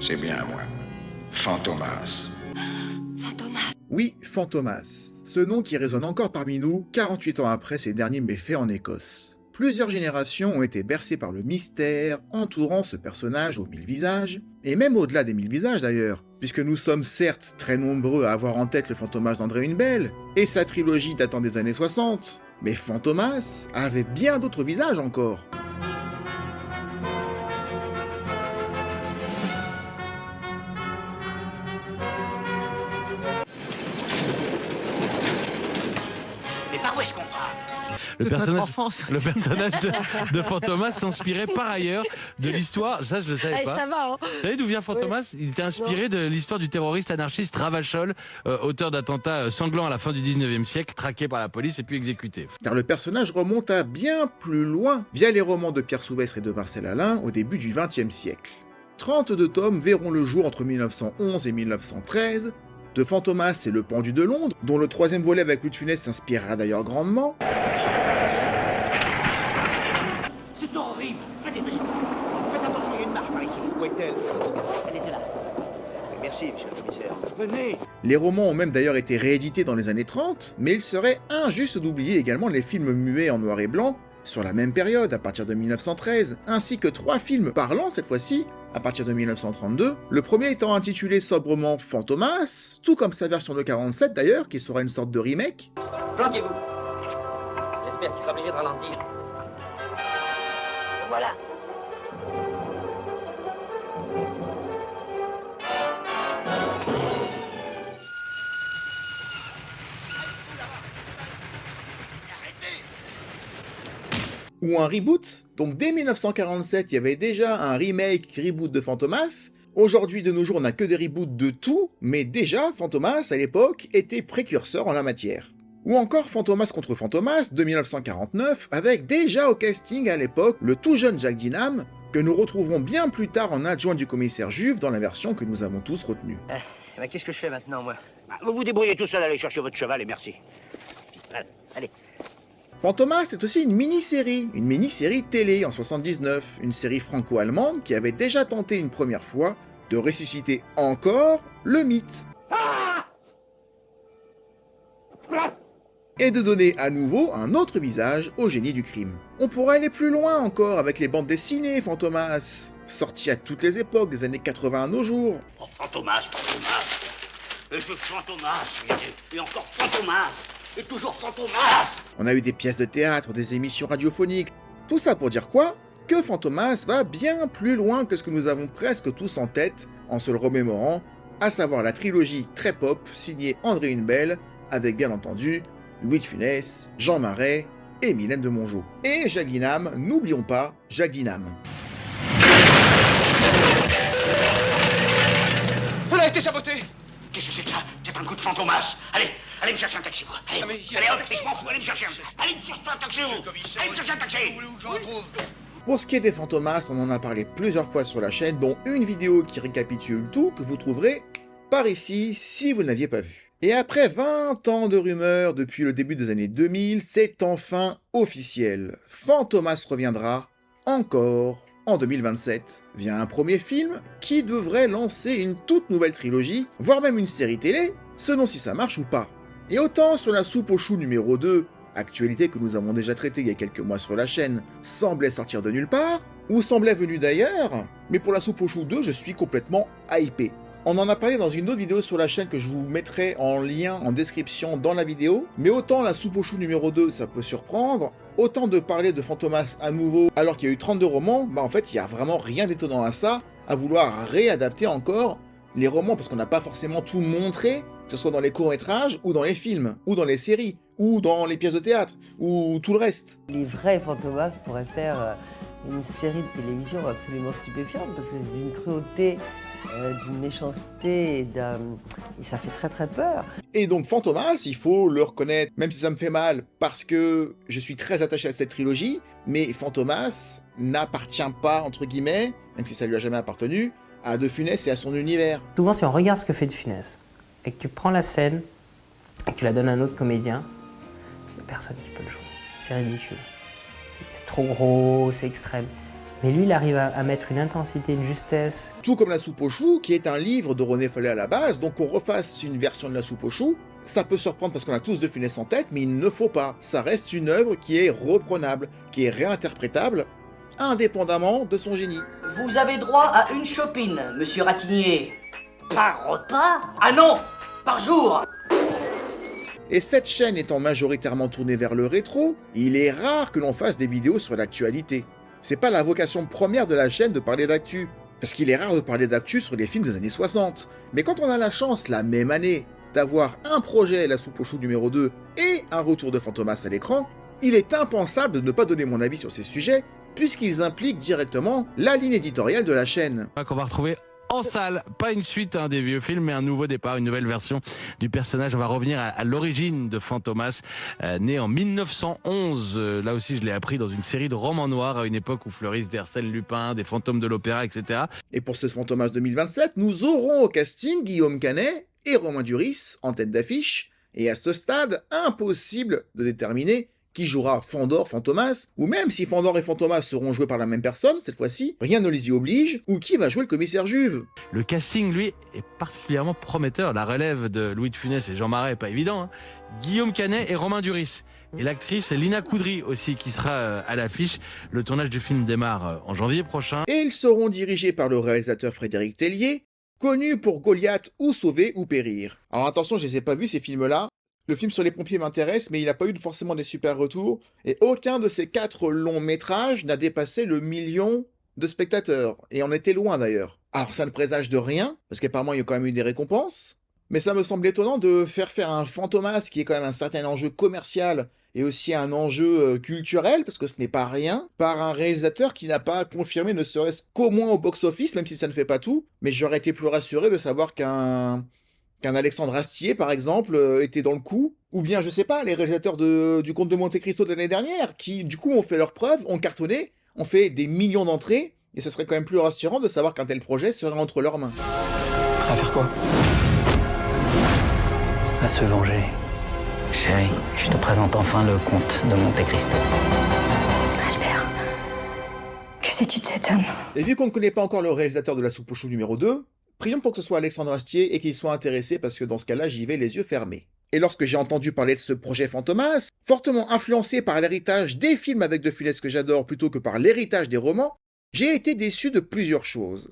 C'est bien moi. Fantomas. Oui, Fantomas. Ce nom qui résonne encore parmi nous 48 ans après ses derniers méfaits en Écosse. Plusieurs générations ont été bercées par le mystère entourant ce personnage aux 1000 visages, et même au-delà des 1000 visages d'ailleurs, puisque nous sommes certes très nombreux à avoir en tête le Fantomas d'André Hunebelle, et sa trilogie datant des années 60, mais Fantomas avait bien d'autres visages encore. Le personnage de Fantomas s'inspirait par ailleurs de l'histoire, ça je le savais pas. Ça va, hein. Vous savez d'où vient Fantomas? Il était inspiré de l'histoire du terroriste anarchiste Ravachol, auteur d'attentats sanglants à la fin du 19e siècle, traqué par la police et puis exécuté. Car le personnage remonte à bien plus loin, via les romans de Pierre Souvestre et de Marcel Alain au début du XXe siècle. 32 tomes verront le jour entre 1911 et 1913, de Fantomas et le pendu de Londres, dont le troisième volet avec Louis de Funès s'inspirera d'ailleurs grandement. C'est horrible. Faites attention, il y a une marche par ici. Où est-elle? Elle était là. Merci, monsieur le commissaire. Venez. Les romans ont même d'ailleurs été réédités dans les années 30, mais il serait injuste d'oublier également les films muets en noir et blanc, sur la même période, à partir de 1913, ainsi que 3 films parlants cette fois-ci, à partir de 1932, le premier étant intitulé sobrement Fantomas, tout comme sa version de 47 d'ailleurs, qui sera une sorte de remake. Planquez-vous. J'espère qu'il sera obligé de ralentir. Voilà. Ou un reboot, donc dès 1947 il y avait déjà un reboot de Fantomas, aujourd'hui de nos jours on n'a que des reboots de tout, mais déjà Fantomas à l'époque était précurseur en la matière. Ou encore Fantomas contre Fantomas de 1949, avec déjà au casting à l'époque le tout jeune Jack Dinham, que nous retrouverons bien plus tard en adjoint du commissaire Juve dans la version que nous avons tous retenue. Qu'est-ce que je fais maintenant, moi? Vous vous débrouillez tout seul, allez chercher votre cheval et merci. Allez. Fantomas c'est aussi une mini-série télé en 79, une série franco-allemande qui avait déjà tenté une première fois de ressusciter encore le mythe. Et de donner à nouveau un autre visage au génie du crime. On pourrait aller plus loin encore avec les bandes dessinées Fantomas, sorties à toutes les époques, des années 80 à nos jours. Oh, Fantomas. Et je Fantomas, et encore Fantomas. Et toujours Fantomas. On a eu des pièces de théâtre, des émissions radiophoniques. Tout ça pour dire quoi? Que Fantomas va bien plus loin que ce que nous avons presque tous en tête en se le remémorant, à savoir la trilogie très pop signée André Hunebelle, avec bien entendu Louis de Funès, Jean Marais et Mylène de Mongeau. Et Jack Dinham, n'oublions pas Jack Dinham. Elle a été sabotée. Qu'est-ce que c'est que ça? C'est un coup de Fantomas. Allez me chercher un taxi, moi. Allez hop, je m'en fous, allez me chercher un taxi. Allez me chercher un taxi, allez me chercher un taxi. Pour ce qui est des Fantomas, on en a parlé plusieurs fois sur la chaîne, dont une vidéo qui récapitule tout, que vous trouverez par ici si vous ne l'aviez pas vu. Et après 20 ans de rumeurs depuis le début des années 2000, c'est enfin officiel. Fantomas reviendra encore en 2027 via un premier film qui devrait lancer une toute nouvelle trilogie, voire même une série télé, selon si ça marche ou pas. Et autant sur la soupe aux choux numéro 2, actualité que nous avons déjà traitée il y a quelques mois sur la chaîne, semblait sortir de nulle part, ou semblait venue d'ailleurs, mais pour la soupe aux choux 2, je suis complètement hypé. On en a parlé dans une autre vidéo sur la chaîne que je vous mettrai en lien en description dans la vidéo, mais autant la soupe aux choux numéro 2 ça peut surprendre, autant de parler de Fantomas à nouveau alors qu'il y a eu 32 romans, bah en fait il y a vraiment rien d'étonnant à ça, à vouloir réadapter encore les romans parce qu'on n'a pas forcément tout montré, que ce soit dans les courts-métrages, ou dans les films, ou dans les séries, ou dans les pièces de théâtre, ou tout le reste. Les vrais Fantomas pourraient faire une série de télévision absolument stupéfiante parce que c'est d'une cruauté, d'une méchanceté, et ça fait très très peur. Et donc Fantomas, il faut le reconnaître, même si ça me fait mal, parce que je suis très attaché à cette trilogie, mais Fantomas n'appartient pas, entre guillemets, même si ça lui a jamais appartenu, à De Funès et à son univers. Souvent, si on regarde ce que fait De Funès, et que tu prends la scène, et que tu la donnes à un autre comédien, il n'y a personne qui peut le jouer. C'est ridicule. C'est trop gros, c'est extrême. Mais lui, il arrive à mettre une intensité, une justesse. Tout comme La soupe aux choux, qui est un livre de René Follet à la base, donc qu'on refasse une version de La soupe aux choux, ça peut surprendre parce qu'on a tous De Funès en tête, mais il ne faut pas. Ça reste une œuvre qui est reprenable, qui est réinterprétable, indépendamment de son génie. Vous avez droit à une chopine, monsieur Ratignier. Par repas? Ah non, par jour. Et cette chaîne étant majoritairement tournée vers le rétro, il est rare que l'on fasse des vidéos sur l'actualité. C'est pas la vocation première de la chaîne de parler d'actu, parce qu'il est rare de parler d'actu sur les films des années 60. Mais quand on a la chance, la même année, d'avoir un projet La soupe aux choux numéro 2 et un retour de Fantomas à l'écran, il est impensable de ne pas donner mon avis sur ces sujets, puisqu'ils impliquent directement la ligne éditoriale de la chaîne. Qu'on va retrouver en salle, pas une suite des vieux films, mais un nouveau départ, une nouvelle version du personnage. On va revenir à l'origine de Fantomas, né en 1911. Là aussi, je l'ai appris dans une série de romans noirs à une époque où fleurissent d'Arsène Lupin, des fantômes de l'opéra, etc. Et pour ce Fantomas 2027, nous aurons au casting Guillaume Canet et Romain Duris en tête d'affiche, et à ce stade, impossible de déterminer qui jouera Fandor, Fantomas, ou même si Fandor et Fantomas seront joués par la même personne, cette fois-ci, rien ne les y oblige, ou qui va jouer le commissaire Juve. Le casting, lui, est particulièrement prometteur. La relève de Louis de Funès et Jean Marais, pas évident, hein. Guillaume Canet et Romain Duris. Et l'actrice Lina Coudry aussi, qui sera à l'affiche. Le tournage du film démarre en janvier prochain. Et ils seront dirigés par le réalisateur Frédéric Tellier, connu pour Goliath ou Sauver ou Périr. Alors attention, je les ai pas vus ces films-là. Le film sur les pompiers m'intéresse, mais il n'a pas eu forcément des super retours, et aucun de ces 4 longs métrages n'a dépassé le 1 million de spectateurs, et on était loin d'ailleurs. Alors ça ne présage de rien, parce qu'apparemment il y a quand même eu des récompenses, mais ça me semble étonnant de faire un Fantomas qui est quand même un certain enjeu commercial, et aussi un enjeu culturel, parce que ce n'est pas rien, par un réalisateur qui n'a pas confirmé ne serait-ce qu'au moins au box-office, même si ça ne fait pas tout, mais j'aurais été plus rassuré de savoir qu'un Alexandre Astier, par exemple, était dans le coup, ou bien, je sais pas, les réalisateurs du Comte de Monte-Cristo de l'année dernière, qui, du coup, ont fait leurs preuves, ont cartonné, ont fait des millions d'entrées, et ce serait quand même plus rassurant de savoir qu'un tel projet serait entre leurs mains. Prêt à faire quoi? À se venger. Chérie, je te présente enfin le Comte de Monte-Cristo. Albert, que sais-tu de cet homme? Et vu qu'on ne connaît pas encore le réalisateur de La soupe aux choux numéro 2, prions pour que ce soit Alexandre Astier et qu'il soit intéressé parce que dans ce cas-là, j'y vais les yeux fermés. Et lorsque j'ai entendu parler de ce projet Fantomas, fortement influencé par l'héritage des films avec De Funès que j'adore plutôt que par l'héritage des romans, j'ai été déçu de plusieurs choses.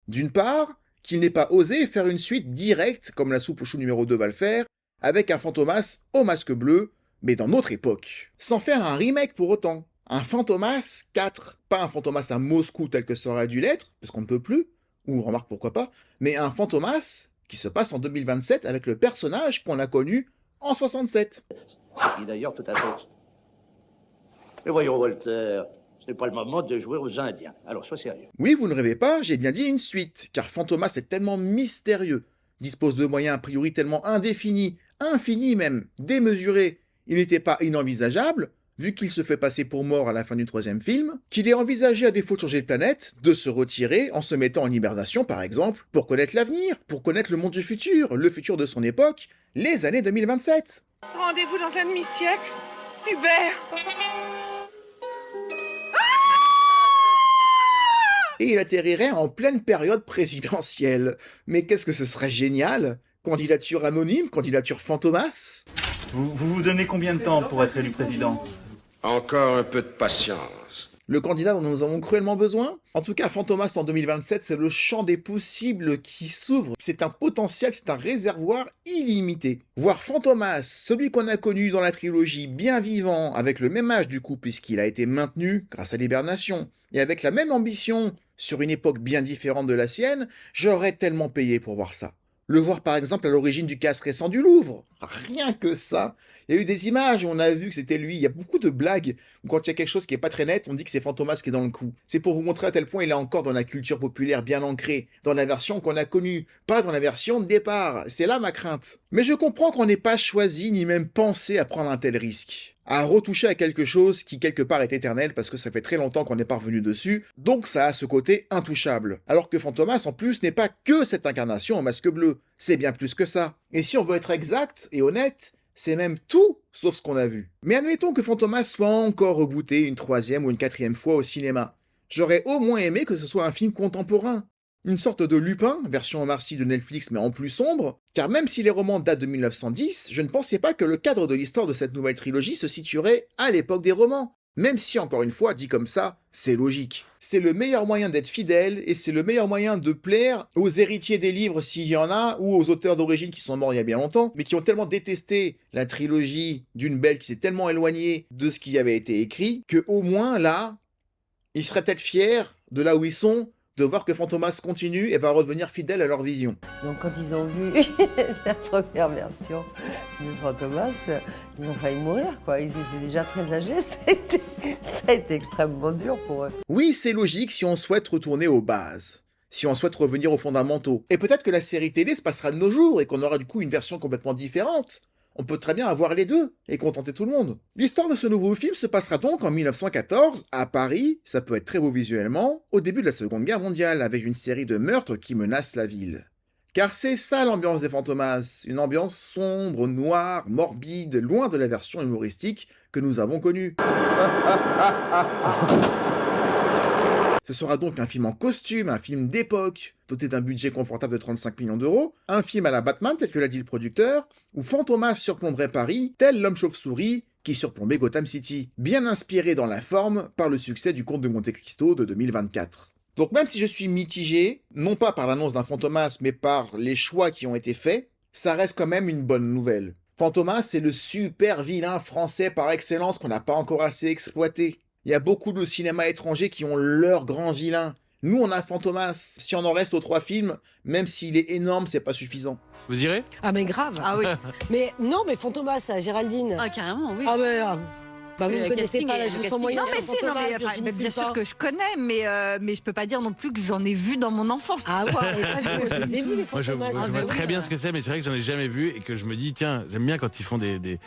D'une part, qu'il n'ait pas osé faire une suite directe, comme La soupe aux choux numéro 2 va le faire, avec un Fantomas au masque bleu, mais dans notre époque. Sans faire un remake pour autant. Un Fantomas 4, pas un Fantomas à Moscou tel que ça aurait dû l'être, parce qu'on ne peut plus, ou remarque pourquoi pas, mais un Fantomas qui se passe en 2027 avec le personnage qu'on a connu en 67. Et d'ailleurs tout à fait. Mais voyons Voltaire, ce n'est pas le moment de jouer aux Indiens, alors sois sérieux. Oui, vous ne rêvez pas, j'ai bien dit une suite, car Fantomas est tellement mystérieux, dispose de moyens a priori tellement indéfinis, infinis même, démesurés, il n'était pas inenvisageable, vu qu'il se fait passer pour mort à la fin du 3e film, qu'il est envisagé à défaut de changer de planète, de se retirer en se mettant en hibernation par exemple, pour connaître l'avenir, pour connaître le monde du futur, le futur de son époque, les années 2027. Rendez-vous dans un demi-siècle, Hubert. Et il atterrirait en pleine période présidentielle. Mais qu'est-ce que ce serait génial! Candidature anonyme, candidature Fantomas? Vous donnez combien de temps pour être élu président? Encore un peu de patience. Le candidat dont nous avons cruellement besoin? En tout cas, Fantomas en 2027, c'est le champ des possibles qui s'ouvre. C'est un potentiel, c'est un réservoir illimité. Voir Fantomas, celui qu'on a connu dans la trilogie, bien vivant, avec le même âge du coup, puisqu'il a été maintenu grâce à l'hibernation, et avec la même ambition, sur une époque bien différente de la sienne, j'aurais tellement payé pour voir ça. Le voir par exemple à l'origine du casque récent du Louvre. Rien que ça. Il y a eu des images où on a vu que c'était lui. Il y a beaucoup de blagues où quand il y a quelque chose qui est pas très net, on dit que c'est Fantomas qui est dans le coup. C'est pour vous montrer à tel point il est encore dans la culture populaire bien ancrée, dans la version qu'on a connue, pas dans la version de départ. C'est là ma crainte. Mais je comprends qu'on n'ait pas choisi ni même pensé à prendre un tel risque. À retoucher à quelque chose qui quelque part est éternel parce que ça fait très longtemps qu'on n'est pas revenu dessus, donc ça a ce côté intouchable. Alors que Fantomas en plus n'est pas que cette incarnation au masque bleu, c'est bien plus que ça. Et si on veut être exact et honnête, c'est même tout sauf ce qu'on a vu. Mais admettons que Fantomas soit encore rebooté une 3e ou une 4e fois au cinéma. J'aurais au moins aimé que ce soit un film contemporain. Une sorte de Lupin, version Omar Sy de Netflix mais en plus sombre, car même si les romans datent de 1910, je ne pensais pas que le cadre de l'histoire de cette nouvelle trilogie se situerait à l'époque des romans. Même si, encore une fois, dit comme ça, c'est logique. C'est le meilleur moyen d'être fidèle, et c'est le meilleur moyen de plaire aux héritiers des livres s'il y en a, ou aux auteurs d'origine qui sont morts il y a bien longtemps, mais qui ont tellement détesté la trilogie d'une Belle qui s'est tellement éloignée de ce qui avait été écrit, que au moins là, ils seraient peut-être fiers de là où ils sont, de voir que Fantomas continue et va redevenir fidèle à leur vision. Donc quand ils ont vu la première version de Fantomas, ils ont failli mourir, quoi. Ils étaient déjà très âgés, ça a été extrêmement dur pour eux. Oui, c'est logique si on souhaite retourner aux bases, si on souhaite revenir aux fondamentaux. Et peut-être que la série télé se passera de nos jours et qu'on aura du coup une version complètement différente. On peut très bien avoir les deux et contenter tout le monde. L'histoire de ce nouveau film se passera donc en 1914, à Paris, ça peut être très beau visuellement, au début de la Seconde Guerre mondiale, avec une série de meurtres qui menacent la ville. Car c'est ça l'ambiance des Fantomas, une ambiance sombre, noire, morbide, loin de la version humoristique que nous avons connue. Ce sera donc un film en costume, un film d'époque, doté d'un budget confortable de 35 millions d'euros, un film à la Batman tel que l'a dit le producteur, où Fantomas surplomberait Paris, tel l'homme chauve-souris qui surplombait Gotham City, bien inspiré dans la forme par le succès du Comte de Monte Cristo de 2024. Donc même si je suis mitigé, non pas par l'annonce d'un Fantomas, mais par les choix qui ont été faits, ça reste quand même une bonne nouvelle. Fantomas, c'est le super vilain français par excellence qu'on n'a pas encore assez exploité. Il y a beaucoup de cinémas étrangers qui ont leur grand vilain. Nous, on a Fantomas. Si on en reste aux 3 films, même s'il est énorme, c'est pas suffisant. Vous irez? Ah mais grave. Ah oui. Mais non, mais Fantomas, Géraldine. Ah carrément, oui. Ah mais... bah vous ne connaissez casting pas, là, et- je le vous sens casting moyen est- sur Non, mais si, non, Fantomas, mais, enfin, Virginie bien sûr Fulpin. que je connais, mais je peux pas dire non plus que j'en ai vu dans mon enfance. Ah ouais, on n'est pas vu, je les ai vus les Moi, je Fantomas. vois très bien ce que c'est, mais c'est vrai que j'en ai jamais vu et que je me dis, tiens, j'aime bien quand ils font des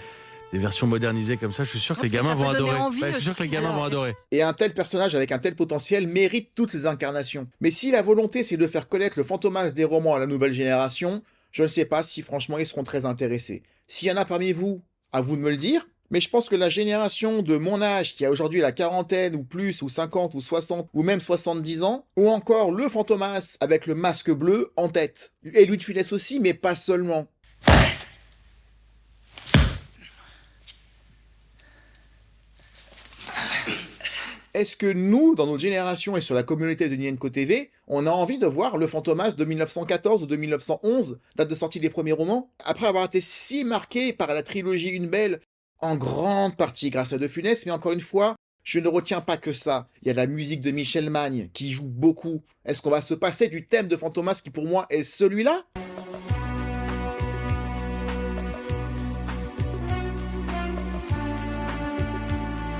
versions modernisées comme ça. Je suis sûr que les gamins vont adorer. Ouais, je suis sûr que les gamins vont adorer. Et un tel personnage avec un tel potentiel mérite toutes ses incarnations. Mais si la volonté c'est de faire connaître le Fantomas des romans à la nouvelle génération, je ne sais pas si franchement ils seront très intéressés. S'il y en a parmi vous, à vous de me le dire. Mais je pense que la génération de mon âge, qui a aujourd'hui la quarantaine, ou plus, ou 50, ou 60, ou même 70 ans, ou encore le Fantomas avec le masque bleu en tête. Et Louis de Funès aussi, mais pas seulement. Est-ce que nous, dans notre génération et sur la communauté de Nienko TV, on a envie de voir le Fantomas de 1914 ou de 1911, date de sortie des premiers romans, après avoir été si marqué par la trilogie Une Belle, en grande partie grâce à De Funès, mais encore une fois, je ne retiens pas que ça. Il y a la musique de Michel Magne qui joue beaucoup. Est-ce qu'on va se passer du thème de Fantomas qui pour moi est celui-là ?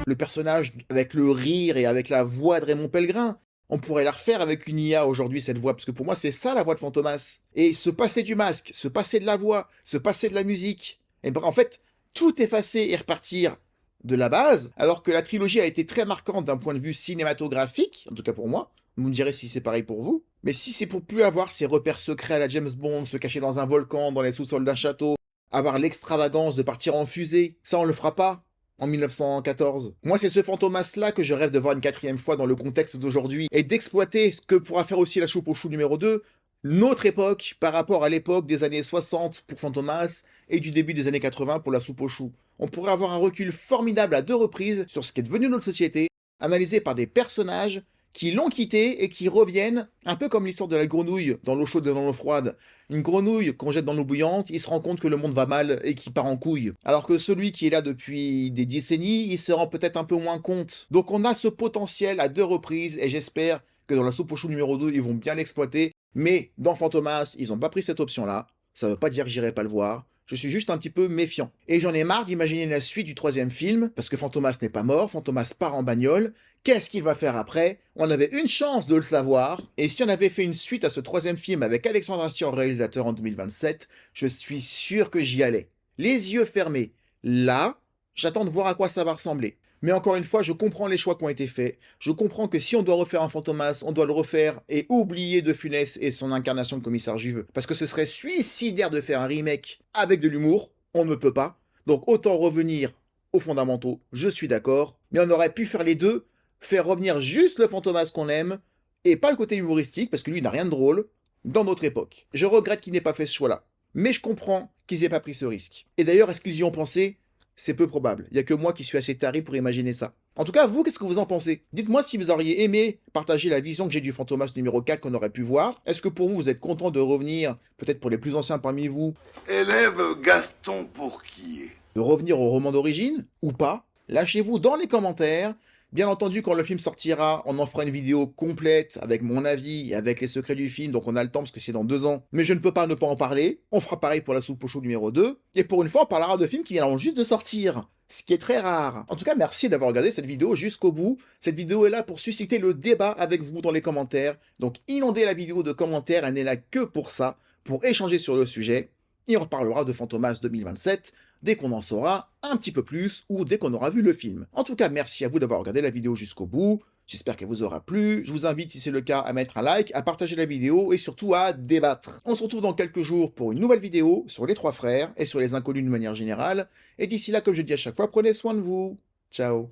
Le personnage avec le rire et avec la voix de Raymond Pellegrin, on pourrait la refaire avec une IA aujourd'hui, cette voix, parce que pour moi, c'est ça la voix de Fantomas. Et se passer du masque, se passer de la voix, se passer de la musique, et ben, en fait, tout effacer et repartir de la base, alors que la trilogie a été très marquante d'un point de vue cinématographique, en tout cas pour moi. Vous me direz si c'est pareil pour vous. Mais si c'est pour plus avoir ces repères secrets à la James Bond, se cacher dans un volcan, dans les sous-sols d'un château, avoir l'extravagance de partir en fusée, ça on le fera pas en 1914. Moi, c'est ce Fantomas-là que je rêve de voir une 4e fois dans le contexte d'aujourd'hui, et d'exploiter ce que pourra faire aussi la Choupe aux choux numéro 2, notre époque par rapport à l'époque des années 60 pour Fantomas, et du début des années 80 pour la Soupe aux choux. On pourrait avoir un recul formidable à 2 reprises sur ce qui est devenu notre société, analysé par des personnages qui l'ont quitté et qui reviennent, un peu comme l'histoire de la grenouille dans l'eau chaude et dans l'eau froide. Une grenouille qu'on jette dans l'eau bouillante, il se rend compte que le monde va mal et qu'il part en couille. Alors que celui qui est là depuis des décennies, il se rend peut-être un peu moins compte. Donc on a ce potentiel à 2 reprises et j'espère que dans la Soupe aux choux numéro 2, ils vont bien l'exploiter. Mais dans Fantomas, ils n'ont pas pris cette option-là. Ça veut pas dire que j'irai pas le voir. Je suis juste un petit peu méfiant. Et j'en ai marre d'imaginer la suite du 3e film, parce que Fantomas n'est pas mort, Fantomas part en bagnole. Qu'est-ce qu'il va faire après? On avait une chance de le savoir, et si on avait fait une suite à ce 3e film avec Alexandre Astier réalisateur en 2027, je suis sûr que j'y allais. Les yeux fermés. Là, j'attends de voir à quoi ça va ressembler. Mais encore une fois, je comprends les choix qui ont été faits. Je comprends que si on doit refaire un Fantomas, on doit le refaire et oublier De Funès et son incarnation de commissaire Juveux. Parce que ce serait suicidaire de faire un remake avec de l'humour. On ne peut pas. Donc autant revenir aux fondamentaux, je suis d'accord. Mais on aurait pu faire les deux faire revenir juste le Fantomas qu'on aime, et pas le côté humoristique, parce que lui, il n'a rien de drôle, dans notre époque. Je regrette qu'il n'ait pas fait ce choix-là. Mais je comprends qu'ils n'aient pas pris ce risque. Et d'ailleurs, est-ce qu'ils y ont pensé? C'est peu probable. Il n'y a que moi qui suis assez taré pour imaginer ça. En tout cas, vous, qu'est-ce que vous en pensez? Dites-moi si vous auriez aimé partager la vision que j'ai du Fantomas numéro 4 qu'on aurait pu voir. Est-ce que pour vous, vous êtes content de revenir, peut-être pour les plus anciens parmi vous, élève Gaston Pourquier, de revenir au roman d'origine, ou pas? Lâchez-vous dans les commentaires. Bien entendu, quand le film sortira, on en fera une vidéo complète avec mon avis et avec les secrets du film, donc on a le temps parce que c'est dans 2 ans. Mais je ne peux pas ne pas en parler. On fera pareil pour la soupe au chou numéro 2. Et pour une fois, on parlera de films qui viennent juste de sortir, ce qui est très rare. En tout cas, merci d'avoir regardé cette vidéo jusqu'au bout. Cette vidéo est là pour susciter le débat avec vous dans les commentaires. Donc inondez la vidéo de commentaires, elle n'est là que pour ça, pour échanger sur le sujet. Et on reparlera de Fantomas 2027 dès qu'on en saura un petit peu plus ou dès qu'on aura vu le film. En tout cas, merci à vous d'avoir regardé la vidéo jusqu'au bout. J'espère qu'elle vous aura plu. Je vous invite, si c'est le cas, à mettre un like, à partager la vidéo et surtout à débattre. On se retrouve dans quelques jours pour une nouvelle vidéo sur les 3 frères et sur les inconnus de manière générale. Et d'ici là, comme je dis à chaque fois, prenez soin de vous. Ciao.